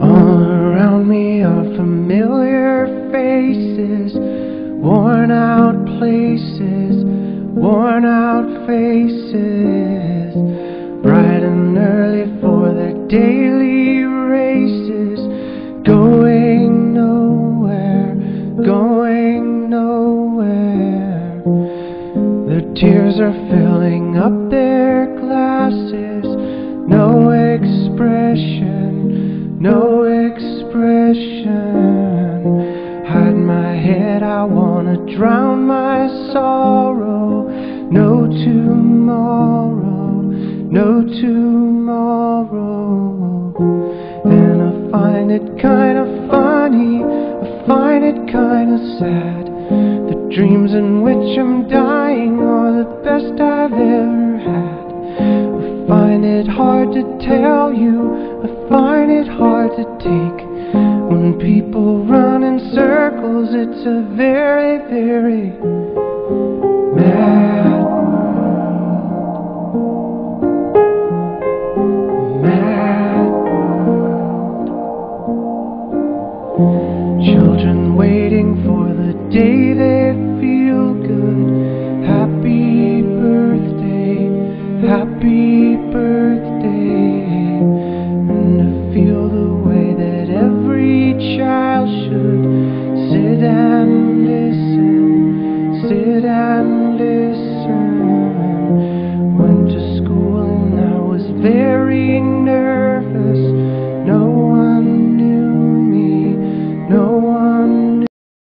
All around me are familiar faces, worn out places, worn out faces, bright and early for their daily races, going nowhere, going nowhere. Their tears are filling up their glasses, no expression, no expression. Hide my head, I wanna drown my sorrow. No tomorrow, no tomorrow. And I find it kinda funny, I find it kinda sad. The dreams in which I'm dying are the best I've ever had. I find it hard to tell you, I find it hard to take. When people run in circles, it's a very, very mad world. Mad world. Children waiting for the day they